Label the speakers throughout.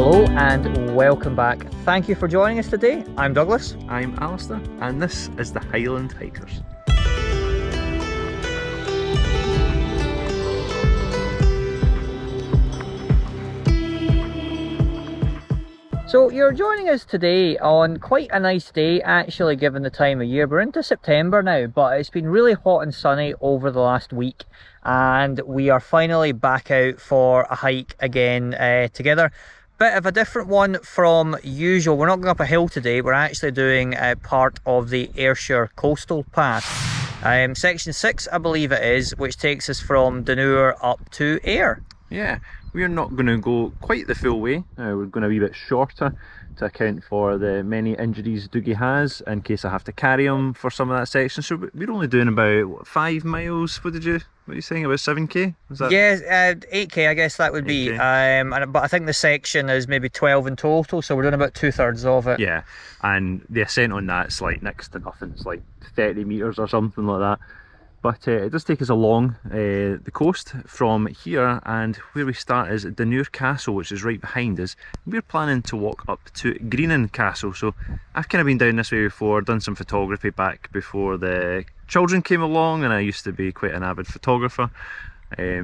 Speaker 1: Hello and welcome back. Thank you for joining us today. I'm Douglas.
Speaker 2: I'm Alistair, and this is the Highland Hikers.
Speaker 1: So you're joining us today on quite a nice day, actually, given the time of year. We're into September now, but it's been really hot and sunny over the last week, and we are finally back out for a hike again together. Bit of a different one from usual. We're not going up a hill today. We're actually doing part of the Ayrshire Coastal Path. Section 6, I believe it is, which takes us from Dunure up to Ayr.
Speaker 2: Yeah, we're not going to go quite the full way. We're going to be a bit shorter to account for the many injuries Dougie has in case I have to carry him for some of that section. So we're only doing about what, 5 miles. What are you saying, about 7k? Is that?
Speaker 1: Yeah, 8k I guess that would be. But I think the section is maybe 12 in total, so we're doing about 2/3 of it.
Speaker 2: Yeah, and the ascent on that's like next to nothing. It's like 30 metres or something like that. But it does take us along the coast from here, and where we start is Dunure Castle, which is right behind us. We're planning to walk up to Greenan Castle. So I've kind of been down this way before, done some photography back before the children came along, and I used to be quite an avid photographer.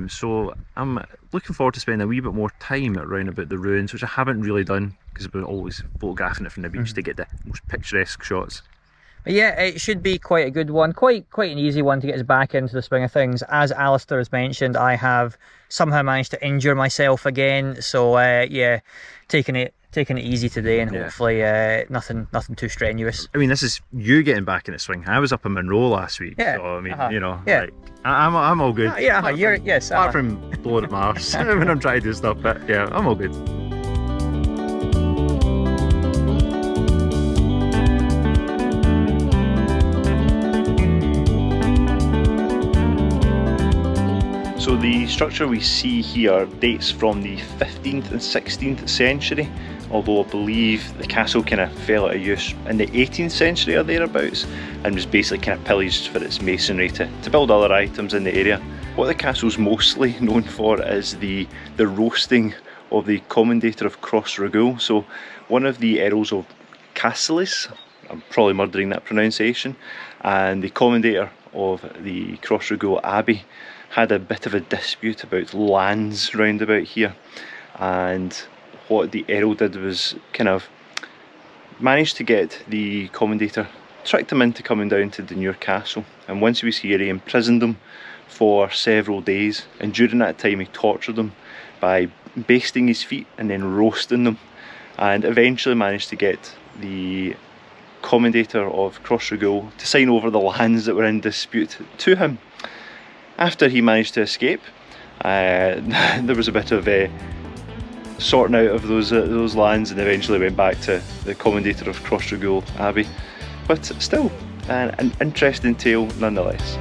Speaker 2: So I'm looking forward to spending a wee bit more time around about the ruins, which I haven't really done because I've been always photographing it from the beach to get the most picturesque shots.
Speaker 1: Yeah, it should be quite a good one, quite an easy one to get us back into the swing of things. As Alistair has mentioned, I have somehow managed to injure myself again, so yeah, taking it easy today, and hopefully nothing too strenuous.
Speaker 2: I mean, this is you getting back in the swing. I was up in Monroe last week, so I mean, you know, like, I'm all good.
Speaker 1: Apart
Speaker 2: from blowing up my arse when I'm trying to do stuff, but yeah, I'm all good. So the structure we see here dates from the 15th and 16th century, although I believe the castle kind of fell out of use in the 18th century or thereabouts, and was basically kind of pillaged for its masonry to build other items in the area. What the castle's mostly known for is the roasting of the commendator of Crossraguel. So one of the earls of Cassilis, I'm probably murdering that pronunciation, and the commendator of the Crossraguel Abbey had a bit of a dispute about lands round about here, and what the earl did was kind of managed to get the commendator, tricked him into coming down to Dunure Castle, and once he was here he imprisoned him for several days, and during that time he tortured him by basting his feet and then roasting them, and eventually managed to get the commendator of Crossraguel to sign over the lands that were in dispute to him. After he managed to escape, there was a bit of sorting out of those lands, and eventually went back to the commendator of Crossraguel Abbey. But still, an interesting tale nonetheless.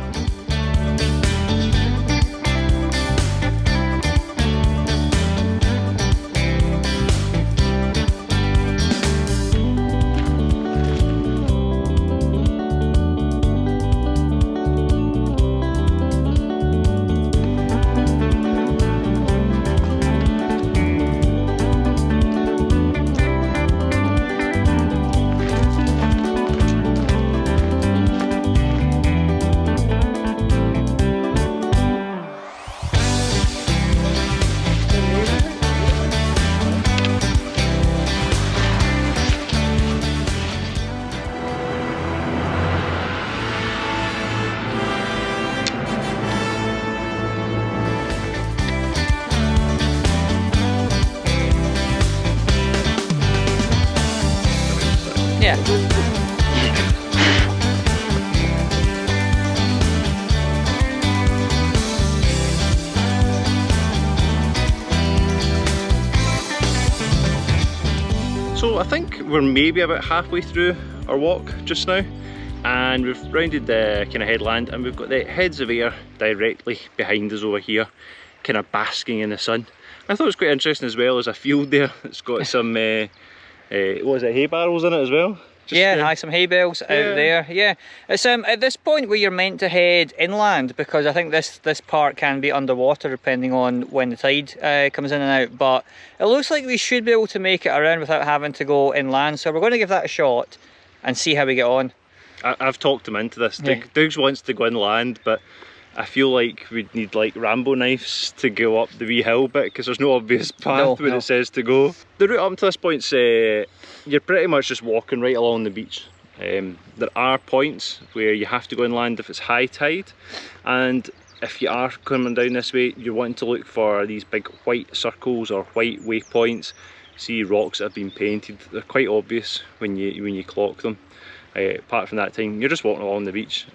Speaker 1: Yeah.
Speaker 2: So I think we're maybe about halfway through our walk just now, and we've rounded the kind of headland, and we've got the heads of Ayr directly behind us over here, kind of basking in the sun. I thought it was quite interesting as well as a field there. It's got some, what is it, hay barrels in it as well?
Speaker 1: Yeah, some hay bales out there. Yeah, it's at this point where you're meant to head inland, because I think this part can be underwater depending on when the tide comes in and out. But it looks like we should be able to make it around without having to go inland. So we're going to give that a shot and see how we get on.
Speaker 2: I've talked him into this. Dougs wants to go inland, but I feel like we'd need like Rambo knives to go up the wee hill bit, because there's no obvious path where it says to go. The route up to this point's you're pretty much just walking right along the beach. There are points where you have to go inland if it's high tide, and if you are coming down this way, you're wanting to look for these big white circles or white waypoints. See rocks that have been painted, they're quite obvious when you clock them. Apart from that time, you're just walking along the beach,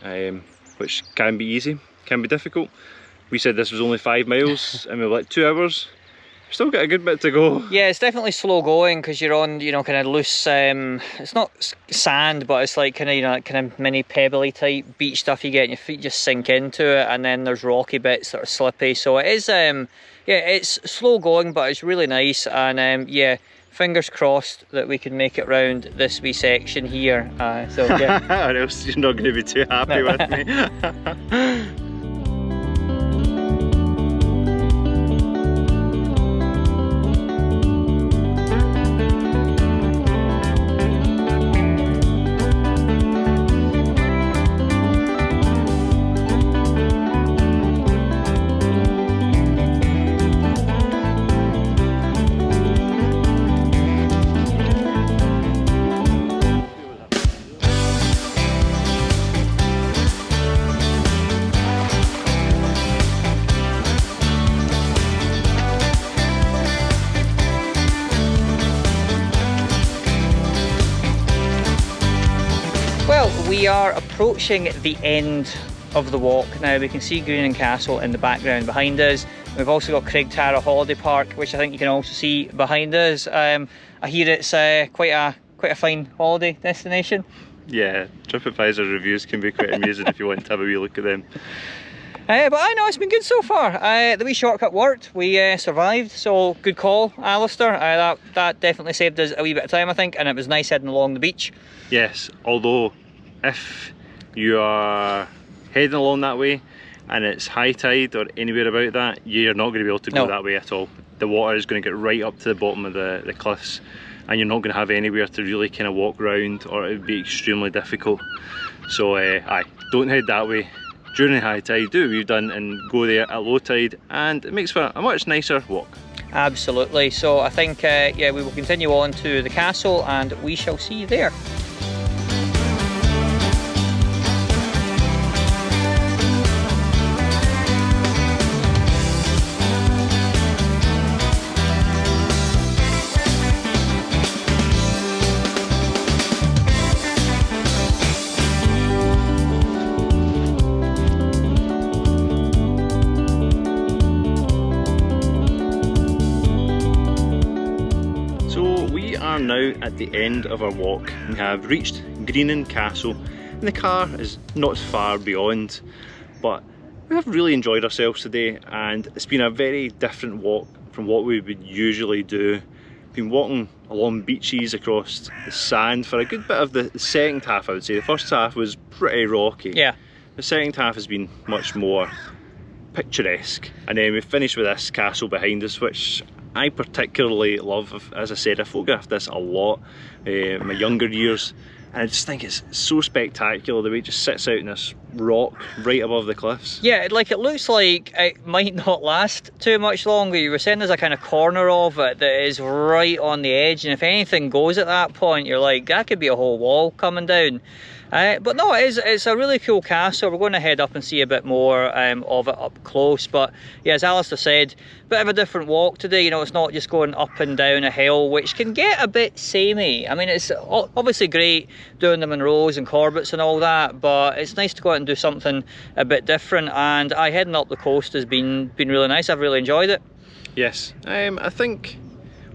Speaker 2: which can be easy, can be difficult. We said this was only 5 miles and we were like 2 hours. We've still got a good bit to go. Yeah,
Speaker 1: it's definitely slow going because you're on, you know, kind of loose, it's not sand, but it's like kind of, you know, kind of mini pebbly type beach stuff you get and your feet just sink into it, and then there's rocky bits that are slippy. So it is, yeah, it's slow going, but it's really nice. And yeah, fingers crossed that we can make it round this wee section here. So yeah.
Speaker 2: Or else you're not going to be too happy with me.
Speaker 1: We are approaching the end of the walk now. We can see Greenan Castle in the background behind us. We've also got Craig Tara Holiday Park, which I think you can also see behind us. I hear it's quite a fine holiday destination.
Speaker 2: Yeah, TripAdvisor reviews can be quite amusing if you want to have a wee look at them.
Speaker 1: But I know it's been good so far. The wee shortcut worked. We survived, so good call, Alistair. That definitely saved us a wee bit of time, I think, and it was nice heading along the beach.
Speaker 2: Yes, although if you are heading along that way and it's high tide or anywhere about that, you're not going to be able to go that way at all. The water is going to get right up to the bottom of the cliffs, and you're not going to have anywhere to really kind of walk around, or it would be extremely difficult. So don't head that way during high tide. Do what we've done and go there at low tide, and it makes for a much nicer walk.
Speaker 1: Absolutely. So I think yeah, we will continue on to the castle and we shall see you there.
Speaker 2: Now at the end of our walk, we have reached Greenan Castle, and the car is not far beyond, but we have really enjoyed ourselves today, and it's been a very different walk from what we would usually do. We've been walking along beaches across the sand for a good bit of the second half, I would say. The first half was pretty rocky.
Speaker 1: Yeah.
Speaker 2: The second half has been much more picturesque, and then we finished with this castle behind us, which I particularly love. As I said, I photographed this a lot in my younger years, and I just think it's so spectacular the way it just sits out in this rock right above the cliffs.
Speaker 1: Yeah, like it looks like it might not last too much longer. You were saying there's a kind of corner of it that is right on the edge, and if anything goes at that point, you're like, that could be a whole wall coming down. But no, it's a really cool castle. We're going to head up and see a bit more of it up close. But yeah, as Alistair said, bit of a different walk today. You know, it's not just going up and down a hill, which can get a bit samey. I mean, it's obviously great doing the Munros and Corbetts and all that, but it's nice to go out and do something a bit different. And heading up the coast has been really nice. I've really enjoyed it.
Speaker 2: Yes, I think,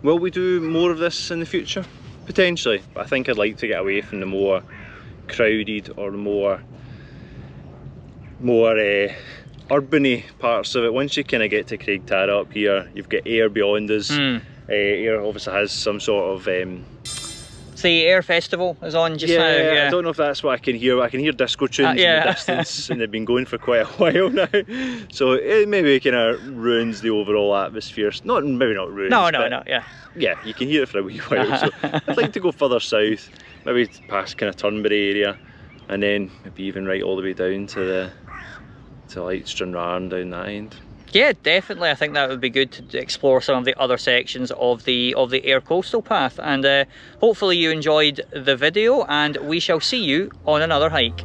Speaker 2: will we do more of this in the future? Potentially, but I think I'd like to get away from the more crowded or more urbany parts of it. Once you kind of get to Craig Tara up here, you've got Ayr beyond us. Ayr obviously has some sort of
Speaker 1: the Air Festival is on just now. Yeah,
Speaker 2: I don't know if that's what I can hear. I can hear disco tunes in the distance, and they've been going for quite a while now. So it maybe kind of ruins the overall atmosphere. Maybe not ruins.
Speaker 1: No, yeah.
Speaker 2: Yeah, you can hear it for a wee while. So I'd like to go further south, maybe past kind of Turnberry area, and then maybe even right all the way down to like Stranraer down that end.
Speaker 1: Yeah, definitely. I think that would be good to explore some of the other sections of the Ayrshire Coastal Path. And hopefully you enjoyed the video, and we shall see you on another hike.